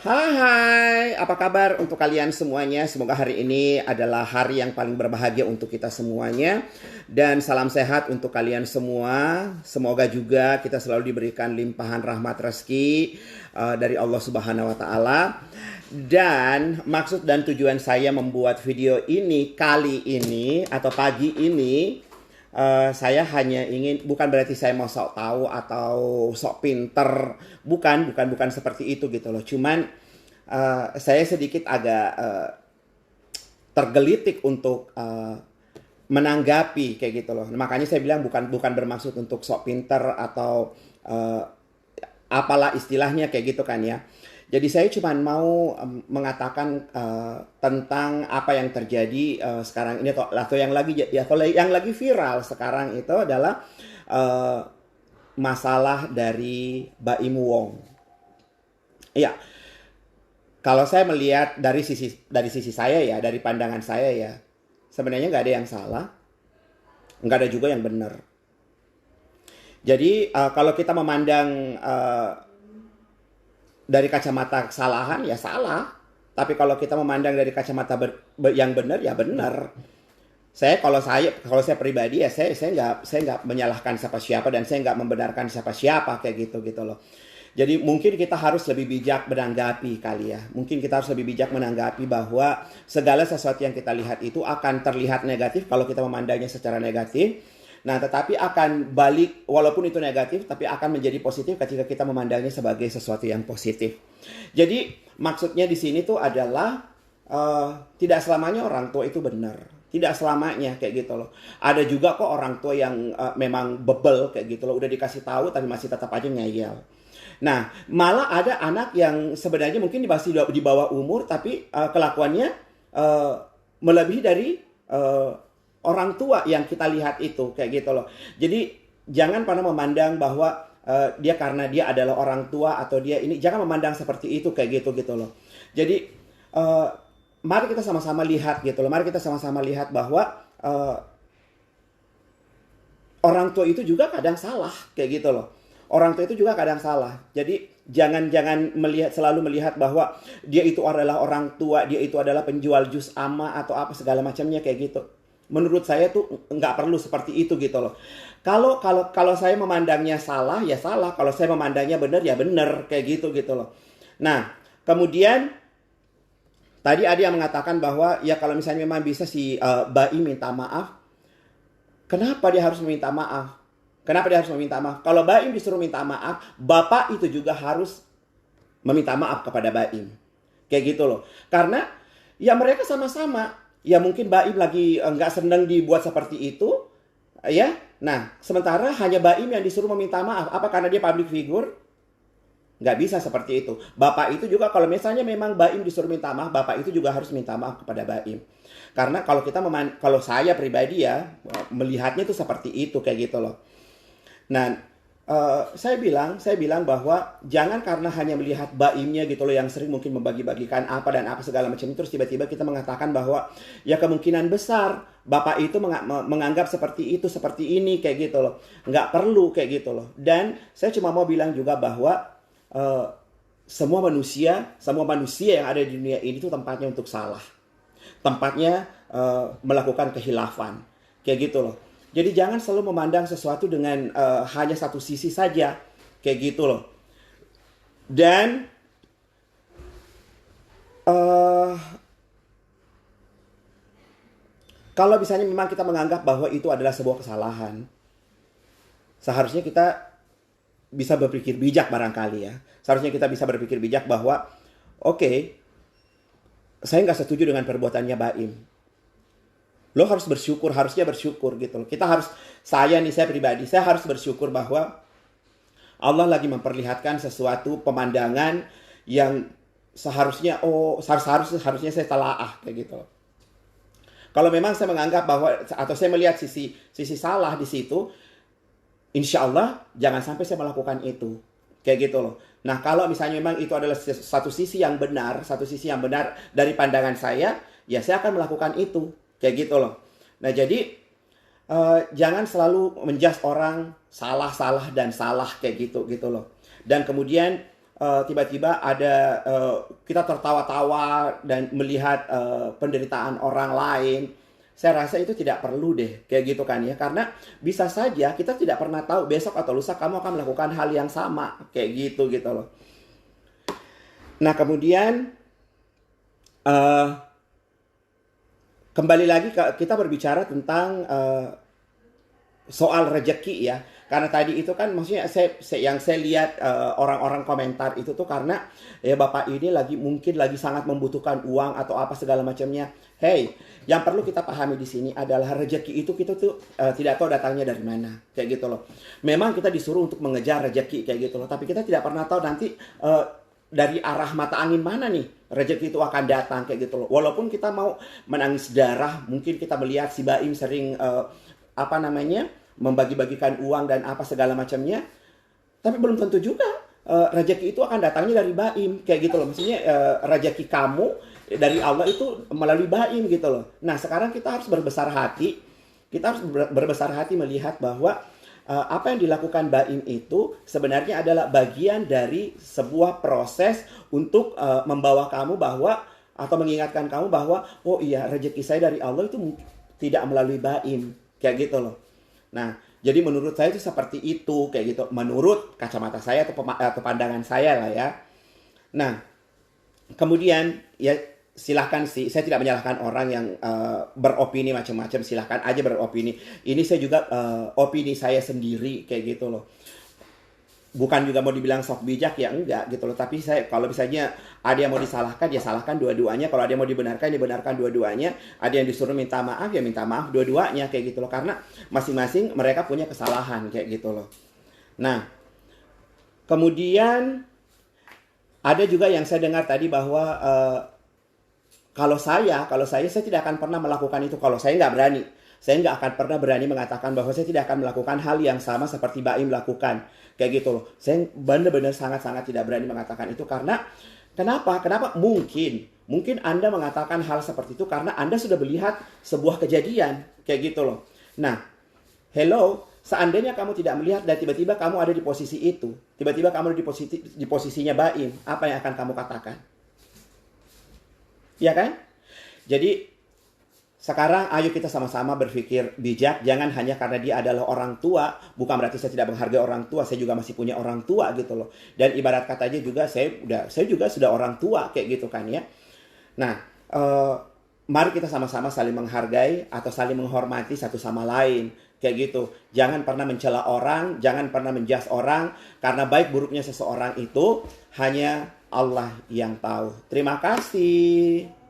Hai, apa kabar untuk kalian semuanya? Semoga hari ini adalah hari yang paling berbahagia untuk kita semuanya. Dan salam sehat untuk kalian semua. Semoga juga kita selalu diberikan limpahan rahmat rezeki dari Allah Subhanahu wa Ta'ala. Dan maksud dan tujuan saya membuat video ini kali ini atau pagi ini, saya hanya ingin, bukan berarti saya mau sok tahu atau sok pinter, bukan seperti itu gitu loh. Cuman saya sedikit agak tergelitik untuk menanggapi kayak gitu loh. Makanya saya bilang bukan bermaksud untuk sok pinter atau apalah istilahnya kayak gitu kan ya. Jadi saya cuma mau mengatakan tentang apa yang terjadi sekarang ini atau yang lagi viral sekarang itu adalah masalah dari Baim Wong. Iya, kalau saya melihat dari sisi saya ya, dari pandangan saya ya, sebenarnya nggak ada yang salah, nggak ada juga yang benar. Jadi kalau kita memandang dari kacamata kesalahan ya salah, tapi kalau kita memandang dari kacamata yang benar ya benar. Kalau saya pribadi ya saya nggak menyalahkan siapa dan saya nggak membenarkan siapa kayak gitu loh. Jadi mungkin kita harus lebih bijak menanggapi kali ya. Mungkin kita harus lebih bijak menanggapi bahwa segala sesuatu yang kita lihat itu akan terlihat negatif kalau kita memandangnya secara negatif. Nah, tetapi akan balik, walaupun itu negatif, tapi akan menjadi positif ketika kita memandangnya sebagai sesuatu yang positif. Jadi, maksudnya di sini tuh adalah tidak selamanya orang tua itu benar. Tidak selamanya kayak gitu loh. Ada juga kok orang tua yang memang bebel kayak gitu loh. Udah dikasih tahu tapi masih tetap aja ngeyel. Nah, malah ada anak yang sebenarnya mungkin masih di bawah umur, tapi kelakuannya melebihi dari orang tua yang kita lihat itu kayak gitu loh. Jadi jangan pernah memandang bahwa karena dia adalah orang tua atau dia ini, jangan memandang seperti itu kayak gitu loh. Jadi mari kita sama-sama lihat gitu loh. Mari kita sama-sama lihat bahwa orang tua itu juga kadang salah kayak gitu loh. Orang tua itu juga kadang salah. Jadi jangan selalu melihat bahwa dia itu adalah orang tua, dia itu adalah penjual jus ama atau apa segala macamnya kayak gitu. Menurut saya tuh nggak perlu seperti itu gitu loh. Kalau saya memandangnya salah ya salah, kalau saya memandangnya benar ya benar kayak gitu loh. Nah, kemudian tadi ada yang mengatakan bahwa ya kalau misalnya memang bisa si Baim minta maaf, kenapa dia harus meminta maaf? Kenapa dia harus meminta maaf? Kalau Baim disuruh minta maaf, bapak itu juga harus meminta maaf kepada Baim. Kayak gitu loh. Karena ya mereka sama-sama. Ya mungkin Baim lagi nggak senang dibuat seperti itu. Ya. Nah, sementara hanya Baim yang disuruh meminta maaf. Apa karena dia public figure? Nggak bisa seperti itu. Bapak itu juga kalau misalnya memang Baim disuruh minta maaf, bapak itu juga harus minta maaf kepada Baim. Karena kalau saya pribadi ya melihatnya tuh seperti itu kayak gitu loh. Nah, saya bilang bahwa jangan karena hanya melihat baimnya gitu loh yang sering mungkin membagi-bagikan apa dan apa segala macam terus tiba-tiba kita mengatakan bahwa ya kemungkinan besar bapak itu menganggap seperti itu seperti ini kayak gitu loh. Nggak perlu kayak gitu loh. Dan saya cuma mau bilang juga bahwa semua manusia yang ada di dunia ini tuh tempatnya untuk salah. Tempatnya melakukan kehilafan kayak gitu loh. Jadi jangan selalu memandang sesuatu dengan hanya satu sisi saja. Kayak gitu loh. Dan kalau misalnya memang kita menganggap bahwa itu adalah sebuah kesalahan, seharusnya kita bisa berpikir bijak barangkali ya. Seharusnya kita bisa berpikir bijak bahwa oke, saya nggak setuju dengan perbuatannya Baim. Lo harus bersyukur, harusnya bersyukur gitu. Saya pribadi, saya harus bersyukur bahwa Allah lagi memperlihatkan sesuatu pemandangan yang seharusnya harusnya saya telaah kayak gitu. Kalau memang saya menganggap bahwa atau saya melihat sisi salah di situ, insya Allah jangan sampai saya melakukan itu. Kayak gitu loh. Nah, kalau misalnya memang itu adalah satu sisi yang benar dari pandangan saya, ya saya akan melakukan itu. Kayak gitu loh. Nah, jadi jangan selalu menjudge orang salah kayak gitu loh. Dan kemudian tiba-tiba ada kita tertawa-tawa dan melihat penderitaan orang lain. Saya rasa itu tidak perlu deh kayak gitu kan ya, karena bisa saja kita tidak pernah tahu besok atau lusa kamu akan melakukan hal yang sama kayak gitu loh. Nah kemudian kembali lagi kita berbicara tentang soal rezeki ya. Karena tadi itu kan maksudnya yang saya lihat orang-orang komentar itu tuh karena ya Bapak ini mungkin lagi sangat membutuhkan uang atau apa segala macamnya. Hey, yang perlu kita pahami di sini adalah rezeki itu kita tuh tidak tahu datangnya dari mana, kayak gitu loh. Memang kita disuruh untuk mengejar rezeki kayak gitu loh, tapi kita tidak pernah tahu nanti dari arah mata angin mana nih rezeki itu akan datang kayak gitu loh. Walaupun kita mau menangis darah, mungkin kita melihat si Baim sering membagi-bagikan uang dan apa segala macamnya, tapi belum tentu juga rezeki itu akan datangnya dari Baim kayak gitu loh. Maksudnya rezeki kamu dari Allah itu melalui Baim gitu loh. Nah sekarang kita harus berbesar hati, melihat bahwa apa yang dilakukan Baim itu sebenarnya adalah bagian dari sebuah proses untuk membawa kamu bahwa, atau mengingatkan kamu bahwa oh iya rezeki saya dari Allah itu tidak melalui Baim kayak gitu loh. Nah, jadi menurut saya itu seperti itu, kayak gitu. Menurut kacamata saya atau pandangan saya lah ya. Nah, kemudian ya silahkan sih, saya tidak menyalahkan orang yang beropini macam-macam, silahkan aja beropini. Ini saya juga opini saya sendiri, kayak gitu loh. Bukan juga mau dibilang sok bijak ya enggak gitu loh, tapi saya kalau misalnya ada yang mau disalahkan ya salahkan dua-duanya, kalau ada yang mau dibenarkan ya benarkan dua-duanya, ada yang disuruh minta maaf ya minta maaf dua-duanya kayak gitu loh, karena masing-masing mereka punya kesalahan kayak gitu loh. Nah kemudian ada juga yang saya dengar tadi bahwa kalau saya tidak akan pernah melakukan itu. Kalau saya nggak berani, saya nggak akan pernah berani mengatakan bahwa saya tidak akan melakukan hal yang sama seperti Baim lakukan. Kayak gitu loh. Saya benar-benar sangat-sangat tidak berani mengatakan itu. Karena, kenapa? Mungkin Anda mengatakan hal seperti itu karena Anda sudah melihat sebuah kejadian. Kayak gitu loh. Nah, hello, seandainya kamu tidak melihat dan tiba-tiba kamu ada di posisi itu. Tiba-tiba kamu ada di posisinya Baim. Apa yang akan kamu katakan? Ya kan? Jadi sekarang ayo kita sama-sama berpikir bijak. Jangan hanya karena dia adalah orang tua, bukan berarti saya tidak menghargai orang tua. Saya juga masih punya orang tua gitu loh. Dan ibarat katanya juga saya juga sudah orang tua kayak gitu kan ya. Nah, mari kita sama-sama saling menghargai atau saling menghormati satu sama lain kayak gitu. Jangan pernah mencela orang, jangan pernah menjudge orang, karena baik buruknya seseorang itu hanya Allah yang tahu. Terima kasih.